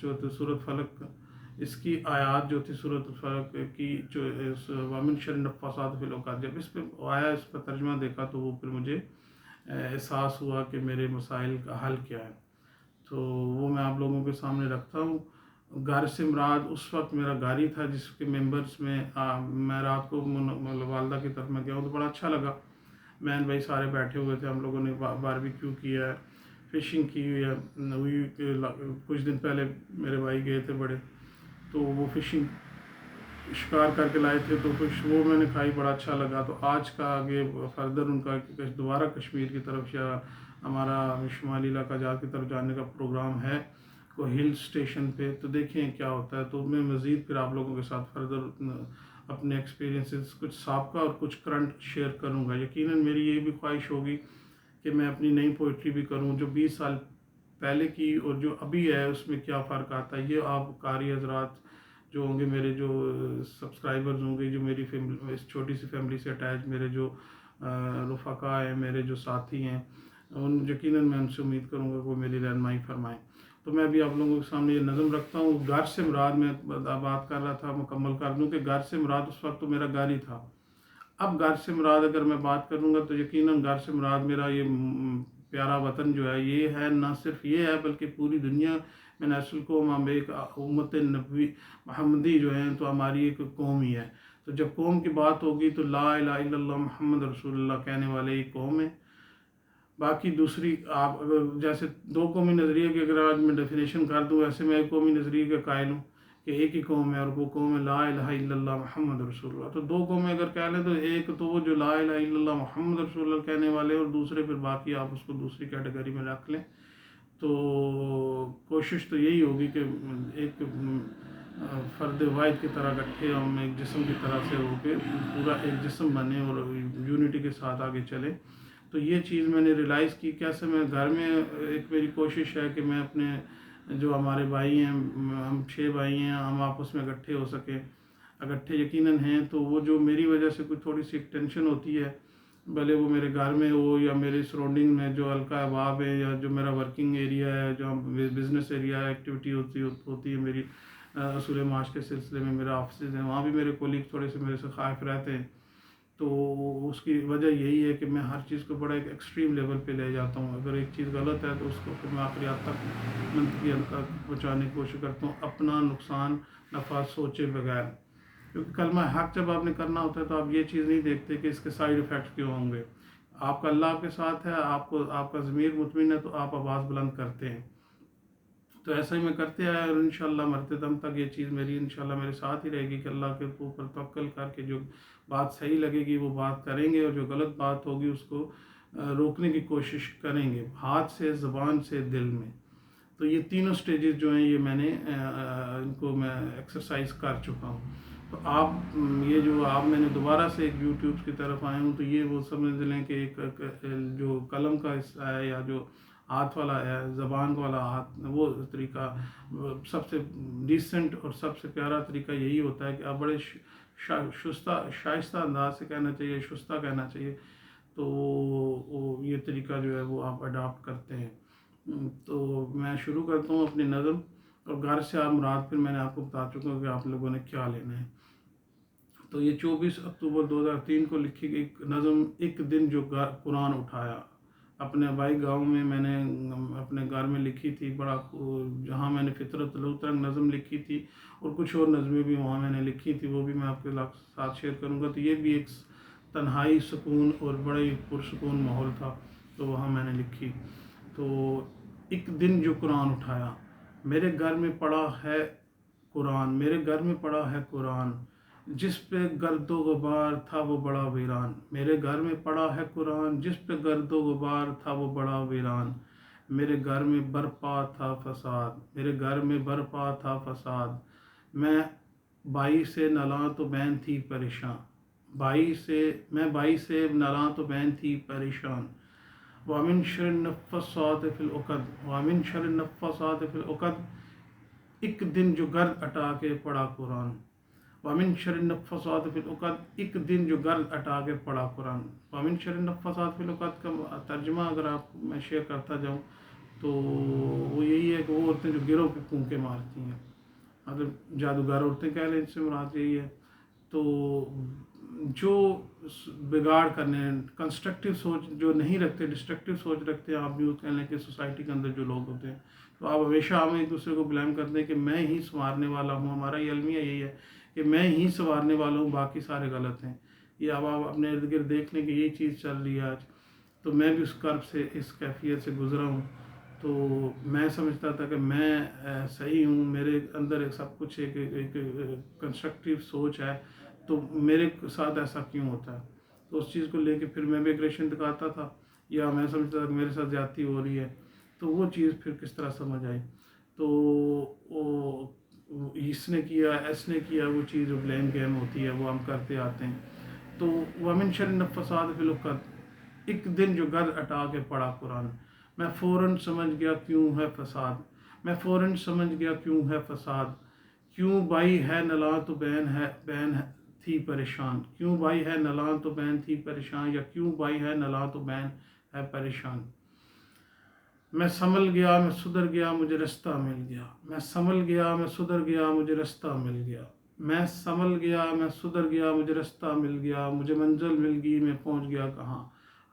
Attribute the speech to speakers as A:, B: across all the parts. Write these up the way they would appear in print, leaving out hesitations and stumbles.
A: جو تھی، صورت فلق، اس کی آیات جو تھی صورت فلق کی، جو وامن شر النفاثات فی العقد، جب اس پہ آیا، اس کا ترجمہ دیکھا تو وہ پھر مجھے احساس ہوا کہ میرے مسائل کا حل کیا ہے، تو وہ میں آپ لوگوں کے سامنے رکھتا ہوں۔ گھر سے مراد اس وقت میرا گھر ہی تھا جس کے ممبرس میں میں رات کو والدہ کی طرف میں گیا ہوں تو بڑا اچھا لگا، بہن بھائی سارے بیٹھے ہوئے تھے، ہم لوگوں نے باربیکیو کیا ہے، فشنگ کی ہوئی کچھ دن پہلے میرے بھائی گئے تھے بڑے، تو وہ فشنگ شکار کر کے لائے تھے، تو کچھ وہ میں نے کھائی، بڑا اچھا لگا۔ تو آج کا آگے فردر ان کا دوبارہ کشمیر کی طرف یا ہمارا شمالی علاقہ جات کی طرف جانے کا پروگرام ہے کوئی ہل اسٹیشن پہ، تو دیکھیں کیا ہوتا ہے۔ تو میں مزید پھر آپ لوگوں کے ساتھ فردر اپنے ایکسپیرینسز کچھ سابقہ اور کچھ کرنٹ شیئر کروں گا۔ یقیناً میری یہ بھی خواہش ہوگی کہ میں اپنی نئی پوئٹری بھی کروں، جو 20 سال پہلے کی اور جو ابھی ہے اس میں کیا فرق آتا ہے، یہ آپ قاری حضرات جو ہوں گے، میرے جو سبسکرائبرز ہوں گے، جو میری اس چھوٹی سی فیملی سے اٹیچ میرے جو رفقا ہیں، میرے جو ساتھی ہیں، یقیناً میں ان سے امید کروں گا کہ وہ میری رہنمائی فرمائیں۔ تو میں بھی آپ لوگوں کے سامنے یہ نظم رکھتا ہوں۔ گھر سے مراد میں بات کر رہا تھا، مکمل کر دوں کہ گھر سے مراد اس وقت تو میرا گھر ہی تھا۔ اب گھر سے مراد اگر میں بات کروں گا تو یقیناً گھر سے مراد میرا یہ پیارا وطن جو ہے، یہ ہے، نہ صرف یہ ہے بلکہ پوری دنیا میں نسل قوم، ہم ایک امت نبوی محمدی جو ہیں تو ہماری ایک قوم ہی ہے۔ تو جب قوم کی بات ہوگی تو لا الہ الا اللہ محمد رسول اللہ کہنے والے ایک قوم ہے۔ باقی دوسری آپ اگر جیسے دو قومی نظریے کی اگر آج میں ڈیفینیشن کر دوں، ایسے میں ایک قومی نظریے کا قائل ہوں کہ ایک ہی قوم ہے اور وہ قوم ہے لا الہ الا اللہ محمد رسول اللہ۔ تو دو قومیں اگر کہہ لیں تو ایک تو وہ جو لا الہ الا اللہ محمد رسول اللہ کہنے والے، اور دوسرے پھر باقی آپ اس کو دوسری کیٹیگری میں رکھ لیں۔ تو کوشش تو یہی ہوگی کہ ایک فرد واحد کی طرح اکٹھے ہم ایک جسم کی طرح سے ہو کے پورا ایک جسم بنے اور یونٹی کے ساتھ آگے چلیں۔ تو یہ چیز میں نے ریلائز کی، کیسے میں گھر میں ایک میری کوشش ہے کہ میں اپنے جو ہمارے بھائی ہیں، ہم 6 بھائی ہیں، ہم آپس میں اکٹھے ہو سکیں، اکٹھے یقیناً ہیں۔ تو وہ جو میری وجہ سے کوئی تھوڑی سی ٹینشن ہوتی ہے، بھلے وہ میرے گھر میں ہو یا میرے سراؤنڈنگ میں جو حلقہ احباب ہے یا جو میرا ورکنگ ایریا ہے، جو بزنس ایریا ہے، ایکٹیویٹی ہوتی ہے میری اصول معاش کے سلسلے میں، میرے آفسز ہیں، وہاں بھی میرے کولیگ تھوڑے سے میرے سے خائف رہتے ہیں۔ تو اس کی وجہ یہی ہے کہ میں ہر چیز کو بڑا ایک ایکسٹریم لیول پہ لے جاتا ہوں۔ اگر ایک چیز غلط ہے تو اس کو پھر میں آخری حد تک منطقی حد تک پہنچانے کی کوشش کرتا ہوں، اپنا نقصان نفع سوچے بغیر، کیونکہ کلمہ حق جب آپ نے کرنا ہوتا ہے تو آپ یہ چیز نہیں دیکھتے کہ اس کے سائیڈ ایفیکٹ کیوں ہوں گے۔ آپ کا اللہ آپ کے ساتھ ہے، آپ کا ضمیر مطمئن ہے تو آپ آواز بلند کرتے ہیں۔ تو ایسا ہی میں کرتے آیا اور انشاءاللہ مرتے دم تک یہ چیز میری انشاءاللہ میرے ساتھ ہی رہے گی کہ اللہ کے اوپر توکل کر کے جو بات صحیح لگے گی وہ بات کریں گے، اور جو غلط بات ہوگی اس کو روکنے کی کوشش کریں گے، ہاتھ سے، زبان سے، دل میں۔ تو یہ تینوں سٹیجز جو ہیں یہ میں نے ان کو میں ایکسرسائز کر چکا ہوں۔ تو آپ یہ جو آپ میں نے دوبارہ سے ایک یوٹیوب کی طرف آئے ہوں تو یہ وہ سمجھ لیں کہ ایک جو قلم کا حصہ ہے یا جو ہاتھ والا ہے، زبان والا ہاتھ، وہ طریقہ سب سے ڈیسنٹ اور سب سے پیارا طریقہ یہی ہوتا ہے کہ آپ بڑے شائستہ انداز سے کہنا چاہیے، شستہ کہنا چاہیے، تو یہ طریقہ جو ہے وہ آپ اڈاپٹ کرتے ہیں۔ تو میں شروع کرتا ہوں اپنی نظم، اور گھر سے آپ مراد پھر میں نے آپ کو بتا چکا ہوں کہ آپ لوگوں نے کیا لینا ہے۔ تو یہ 24 اکتوبر 2003 کو لکھی گئی نظم، ایک دن جو قرآن اٹھایا، اپنے آبائی گاؤں میں نے اپنے گھر میں لکھی تھی، بڑا جہاں میں نے فطرت لوترنگ نظم لکھی تھی، اور کچھ اور نظمیں بھی وہاں میں نے لکھی تھی، وہ بھی میں آپ کے ساتھ شیئر کروں گا۔ تو یہ بھی ایک تنہائی، سکون اور بڑے پرسکون ماحول تھا، تو وہاں میں نے لکھی۔ تو ایک دن جو قرآن اٹھایا، میرے گھر میں پڑا ہے قرآن، میرے گھر میں پڑا ہے قرآن، جس پہ گرد و غبار تھا وہ بڑا ویران، میرے گھر میں پڑا ہے قرآن، جس پہ گرد و غبار تھا وہ بڑا ویران، میرے گھر میں برپا تھا فساد، میرے گھر میں برپا تھا فساد، میں بائی سے نالاں تو بہن تھی پریشان، میں بائی سے نالاں تو بہن تھی پریشان، وَمِن شَرِّ النَّفَّاثَاتِ فِی الْعُقَدِ، وَمِن شَرِّ النَّفَّاثَاتِ فِی الْعُقَدِ، ایک دن جو گرد اٹا کے پڑھا قرآن، وَمِن شَرِّ النَّفَّاثَاتِ فِی الْعُقَدِ، ایک دن جو گرد اٹا کے پڑھا قرآن۔ وَمِن شَرِّ النَّفَّاثَاتِ فِی الْعُقَدِ کا ترجمہ اگر آپ میں شیئر کرتا جاؤں تو وہ یہی ہے کہ وہ عورتیں جو گروہ پہ پھونکے مارتی ہیں، مطلب جادوگر عورتیں کہہ لیں، اس سے مراد یہی ہے۔ تو جو بگاڑ کرنے، کنسٹرکٹیو سوچ جو نہیں رکھتے، ڈسٹرکٹیو سوچ رکھتے ہیں، آپ یوں کہہ لیں کہ سوسائٹی کے اندر جو لوگ ہوتے ہیں، تو آپ ہمیشہ ہم ایک دوسرے کو بلیم کرتے ہیں کہ میں ہی سنوارنے والا ہوں۔ ہمارا یہ المیہ یہی ہے کہ میں ہی سنوارنے والا ہوں، باقی سارے غلط ہیں۔ یہ اب آپ اپنے ارد گرد دیکھ لیں کہ یہ چیز چل رہی ہے آج، تو میں بھی اس کرب سے، اس کیفیت سے گزرا ہوں۔ تو میں سمجھتا تھا کہ میں صحیح ہوں، میرے اندر ایک سب کچھ ایک کنسٹرکٹیو سوچ ہے، تو میرے ساتھ ایسا کیوں ہوتا ہے؟ تو اس چیز کو لے کے پھر میں بھی اگریشن دکھاتا تھا، یا میں سمجھتا تھا کہ میرے ساتھ زیادتی ہو رہی ہے۔ تو وہ چیز پھر کس طرح سمجھ آئی؟ تو اس نے کیا، اس نے کیا، وہ چیز جو بلیم گیم ہوتی ہے وہ ہم کرتے آتے ہیں۔ تو وَمِن شَرِّ النَّفَّاثَاتِ فِی العقد، ایک دن جو گرد اٹا کے پڑھا قرآن، میں فوراً سمجھ گیا کیوں ہے فساد، میں فوراً سمجھ گیا کیوں ہے فساد، کیوں بھائی ہے نلاں تو بہن تھی پریشان، کیوں بھائی ہے نلاں تو بہن تھی پریشان، یا کیوں بھائی ہے نلاں تو بہن ہے پریشان۔ میں سنبھل گیا، میں سدھر گیا، مجھے رستہ مل گیا، میں سنبھل گیا، میں سدھر گیا، مجھے رستہ مل گیا، میں سنبھل گیا، میں سدھر گیا، مجھے رستہ مل گیا، مجھے منزل مل گئی، میں پہنچ گیا کہاں۔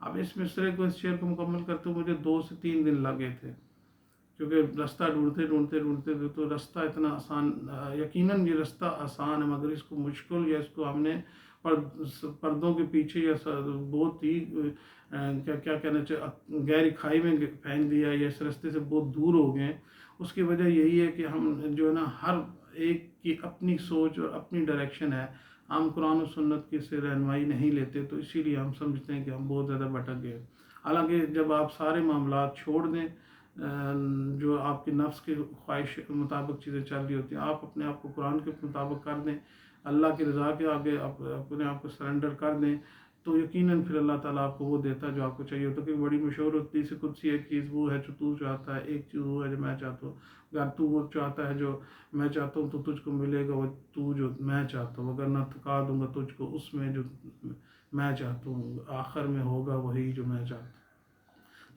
A: اب اس مصرے کو، اس شعر کو مکمل کرتے ہوئے مجھے 2 سے 3 دن لگے تھے، کیونکہ رستہ ڈھونڈتے تو رستہ اتنا آسان، یقیناً یہ رستہ آسان ہے، مگر اس کو مشکل، یا اس کو ہم نے پردوں کے پیچھے یا بہت ہی کیا کہنا چاہیے، گہری کھائی میں پھینک دیا، یا اس رستے سے بہت دور ہو گئے۔ اس کی وجہ یہی ہے کہ ہم جو ہے نا، ہر ایک کی اپنی سوچ اور اپنی ڈائریکشن ہے، ہم قرآن و سنت کی سے رہنمائی نہیں لیتے، تو اسی لیے ہم سمجھتے ہیں کہ ہم بہت زیادہ بھٹک گئے۔ حالانکہ جب آپ سارے معاملات چھوڑ دیں، جو آپ کی نفس کے خواہش کے مطابق چیزیں چل رہی ہوتی ہیں، آپ اپنے آپ کو قرآن کے مطابق کر دیں، اللہ کی رضا کے آگے اپنے آپ کو سرنڈر کر دیں، تو یقیناً پھر اللہ تعالیٰ آپ کو وہ دیتا ہے جو آپ کو چاہیے ہوتا ہے۔ کہ بڑی مشہور ہوتی ہے قدسی ایک چیز وہ ہے جو تو چاہتا ہے، ایک چیز وہ ہے جو میں چاہتا ہوں، اگر تو وہ چاہتا ہے جو میں چاہتا ہوں تو تجھ کو ملے گا وہ تو جو میں چاہتا ہوں، اگر نہ تھکا دوں گا تجھ کو اس میں جو میں چاہتا ہوں، آخر میں ہوگا وہی جو میں چاہتا ہوں۔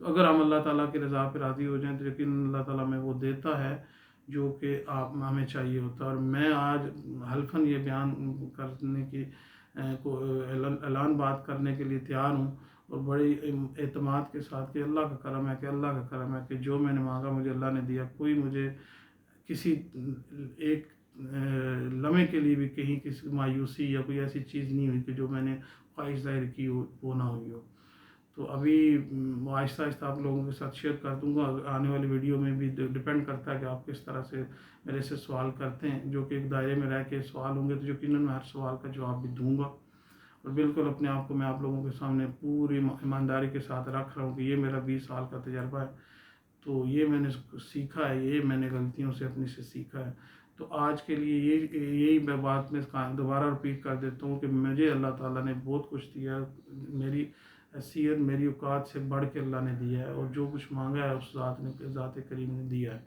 A: تو اگر ہم اللہ تعالیٰ کی رضا پہ راضی ہو جائیں تو یقیناً اللہ تعالیٰ میں وہ دیتا ہے جو کہ ہمیں چاہیے ہوتا ہے۔ اور میں آج حلفاً یہ بیان کرنے کی اعلان بات کرنے کے لیے تیار ہوں، اور بڑے اعتماد کے ساتھ کہ اللہ کا کرم ہے، کہ اللہ کا کرم ہے کہ جو میں نے مانگا مجھے اللہ نے دیا۔ کوئی مجھے کسی ایک لمحے کے لیے بھی کہیں کسی مایوسی یا کوئی ایسی چیز نہیں ہوئی کہ جو میں نے خواہش ظاہر کی ہو وہ نہ ہوئی ہو۔ تو ابھی آہستہ آہستہ آپ لوگوں کے ساتھ شیئر کر دوں گا، آنے والی ویڈیو میں بھی ڈپینڈ کرتا ہے کہ آپ کس طرح سے میرے سے سوال کرتے ہیں، جو کہ ایک دائرے میں رہ کے سوال ہوں گے تو یقیناً میں ہر سوال کا جواب بھی دوں گا، اور بالکل اپنے آپ کو میں آپ لوگوں کے سامنے پوری ایمانداری کے ساتھ رکھ رہا ہوں کہ یہ میرا 20 سال کا تجربہ ہے، تو یہ میں نے سیکھا ہے، یہ میں نے غلطیوں سے اپنی سے سیکھا ہے۔ تو آج کے لیے یہی میں بات میں دوبارہ رپیٹ کر دیتا ہوں کہ مجھے اللہ تعالیٰ نے بہت کچھ دیا ہے، میری حیثیت میری اوقات سے بڑھ کے اللہ نے دیا ہے، اور جو کچھ مانگا ہے اس ذات کریم نے دیا ہے۔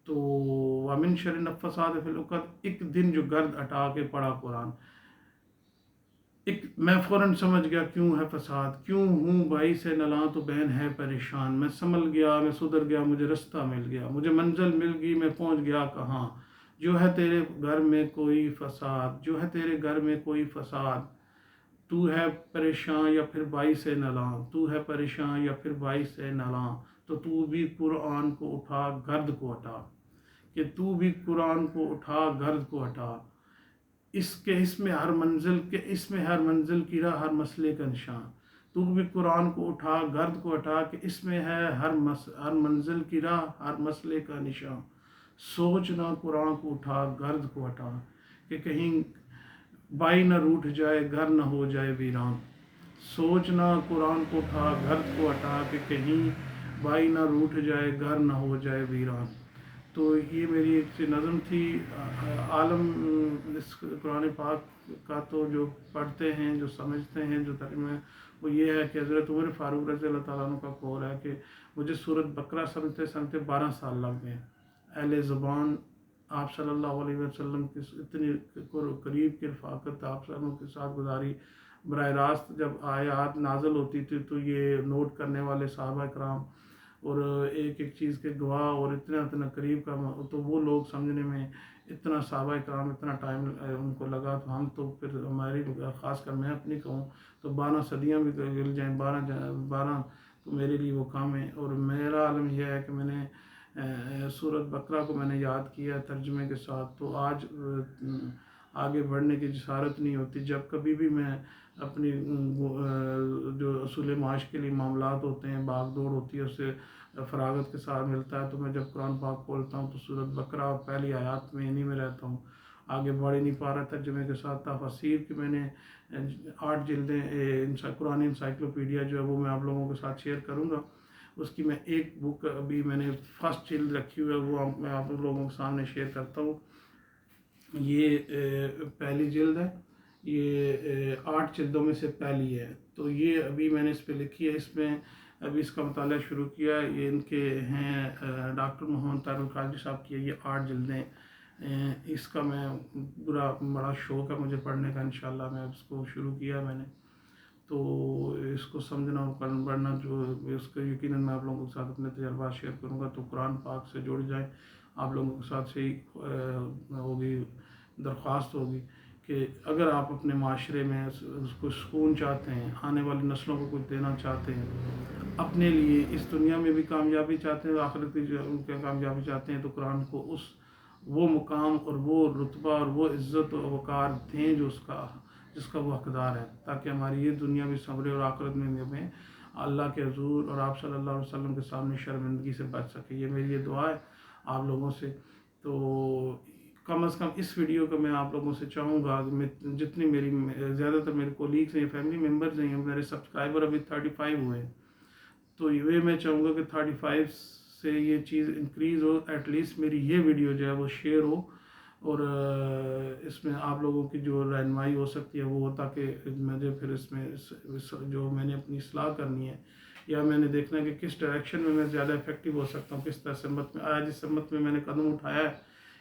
A: تو وَمِن شَرِّ النَّفَّاثَاتِ فِی العقد، ایک دن جو گرد اٹا کے پڑھا قرآن، میں فوراً سمجھ گیا کیوں ہے فساد، کیوں ہوں بھائی سے نلاں تو بہن ہے پریشان، میں سنبھل گیا، میں سدھر گیا، مجھے رستہ مل گیا، مجھے منزل مل گئی، میں پہنچ گیا کہاں۔ جو ہے تیرے گھر میں کوئی فساد، جو ہے تیرے گھر میں کوئی فساد، تو ہے پریشان یا پھر بائی سے نلاں، تو ہے پریشان یا پھر بائی سے نلاں، تو بھی قرآن کو اٹھا گرد کو ہٹا، کہ تو بھی قرآن کو اٹھا گرد کو ہٹا، اس میں ہر منزل کی راہ، ہر مسئلے کا نشان، تو بھی قرآن کو اٹھا گرد کو ہٹا، کہ اس میں ہے ہر منزل کی راہ، ہر مسئلے کا نشان، سوچنا قرآن کو اٹھا گرد کو ہٹا، کہ کہیں بائی نہ روٹھ جائے گھر نہ ہو جائے ویران، سوچنا قرآن کو اٹھا گرد کو ہٹا، کہ کہیں بائی نہ روٹھ جائے گھر نہ ہو جائے ویران۔ تو یہ میری ایک نظم تھی۔ عالم اس قرآن پاک کا تو جو پڑھتے ہیں، جو سمجھتے ہیں، جو ترجمہ ہے وہ یہ ہے کہ حضرت عمر فاروق رضی اللہ تعالیٰ عنہ کا قول ہے کہ مجھے سورۃ بقرہ سمجھتے 12 سال لگ گئے۔ اہل زبان آپ صلی اللہ علیہ وسلم کی اتنی قریب کی رفاقت آپ سب کے ساتھ گزاری، براہ راست جب آیات نازل ہوتی تھی تو یہ نوٹ کرنے والے صحابہ کرام اور ایک ایک چیز کے گواہ اور اتنا قریب کا، تو وہ لوگ سمجھنے میں اتنا صحابہ کرام اتنا ٹائم ان کو لگا، تو ہم تو پھر ہماری خاص کر میں اپنی کہوں تو 12 صدیاں بھی گر جائیں، 12 تو میرے لیے وہ کام ہے۔ اور میرا عالم یہ ہے کہ میں نے سورۃ بقرہ کو میں نے یاد کیا ترجمے کے ساتھ، تو آج آگے بڑھنے کی جسارت نہیں ہوتی۔ جب کبھی بھی میں اپنی جو اصول معاش کے لیے معاملات ہوتے ہیں، بھاگ دوڑ ہوتی ہے، اس سے فراغت کے ساتھ ملتا ہے، تو میں جب قرآن پاک کھولتا ہوں تو سورۃ بقرہ اور پہلی آیات میں انہی میں رہتا ہوں، آگے بڑھ ہی نہیں پا رہا ترجمے کے ساتھ۔ تفاسیر کی میں نے 8 جلدیں قرآن انسائکلوپیڈیا جو ہے وہ میں آپ لوگوں کے ساتھ شیئر کروں گا، اس کی میں ایک بک ابھی میں نے فرسٹ جلد رکھی ہوئی ہے، وہ میں آپ لوگوں کے سامنے شیئر کرتا ہوں۔ یہ پہلی جلد ہے، یہ 8 جلدوں میں سے پہلی ہے، تو یہ ابھی میں نے اس پہ لکھی ہے، اس میں ابھی اس کا مطالعہ شروع کیا ہے۔ یہ ان کے ہیں ڈاکٹر محمد طاہر القادری صاحب کی ہے یہ 8 جلدیں۔ اس کا میں بڑا شوق ہے مجھے پڑھنے کا، انشاءاللہ میں اس کو شروع کیا میں نے، تو اس کو سمجھنا اور پڑھنا جو اس کا یقیناً میں آپ لوگوں کے ساتھ اپنے تجربات شیئر کروں گا، تو قرآن پاک سے جڑ جائیں۔ آپ لوگوں کے ساتھ سے ہی ہوگی درخواست ہوگی کہ اگر آپ اپنے معاشرے میں اس کو سکون چاہتے ہیں، آنے والی نسلوں کو کچھ دینا چاہتے ہیں، اپنے لیے اس دنیا میں بھی کامیابی چاہتے ہیں، آخرت کی ان کی کامیابی چاہتے ہیں، تو قرآن کو وہ مقام اور وہ رتبہ اور وہ عزت و وقار دیں جس کا وہ حقدار ہے، تاکہ ہماری یہ دنیا بھی سنورے اور آخرت میں بھی ہمیں اللہ کے حضور اور آپ صلی اللہ علیہ وسلم کے سامنے شرمندگی سے بچ سکے۔ یہ میری یہ دعا ہے آپ لوگوں سے۔ تو کم از کم اس ویڈیو کو میں آپ لوگوں سے چاہوں گا کہ جتنی میری زیادہ تر میرے کولیگز ہیں، فیملی ممبرز ہیں، میرے سبسکرائبر ابھی 35 ہوئے ہیں، تو یہ میں چاہوں گا کہ 35 سے یہ چیز انکریز ہو، ایٹ لیسٹ میری یہ ویڈیو جو ہے وہ شیئر ہو، اور اس میں آپ لوگوں کی جو رہنمائی ہو سکتی ہے وہ ہو، تاکہ مجھے پھر اس میں جو میں نے اپنی اصلاح کرنی ہے، یا میں نے دیکھنا ہے کہ کس ڈائریکشن میں میں زیادہ افیکٹو ہو سکتا ہوں، کس طرح سمت میں آیا، جس سمت میں نے قدم اٹھایا ہے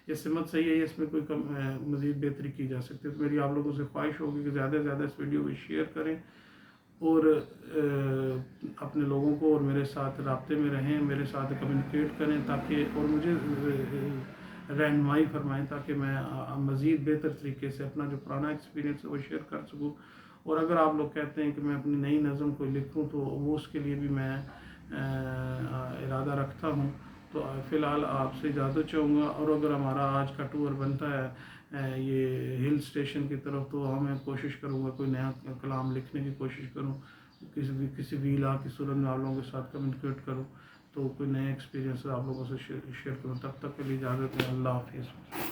A: یہ سمت صحیح ہے، اس میں کوئی مزید بہتری کی جا سکتی ہے۔ تو میری آپ لوگوں سے خواہش ہوگی کہ زیادہ سے زیادہ اس ویڈیو کو شیئر کریں، اور اپنے لوگوں کو اور میرے ساتھ رابطے میں رہیں، میرے ساتھ کمیونیکیٹ کریں، تاکہ اور مجھے رہنمائی فرمائیں، تاکہ میں مزید بہتر طریقے سے اپنا جو پرانا ایکسپیرینس ہے وہ شیئر کر سکوں۔ اور اگر آپ لوگ کہتے ہیں کہ میں اپنی نئی نظم کو لکھوں تو وہ اس کے لیے بھی میں ارادہ رکھتا ہوں۔ تو فی الحال آپ سے اجازت چاہوں گا، اور اگر ہمارا آج کا ٹور بنتا ہے یہ ہل اسٹیشن کی طرف، تو میں کوشش کروں گا کوئی نیا کلام لکھنے کی کوشش کروں، کسی بھی علاقے کی صورت میں آپ لوگوں کے ساتھ کمیونیکیٹ کروں، تو کوئی نئے ایکسپیرینس آپ لوگوں سے شیئر کروں۔ تب تک کے لیے اجازت ہے، اللہ حافظ۔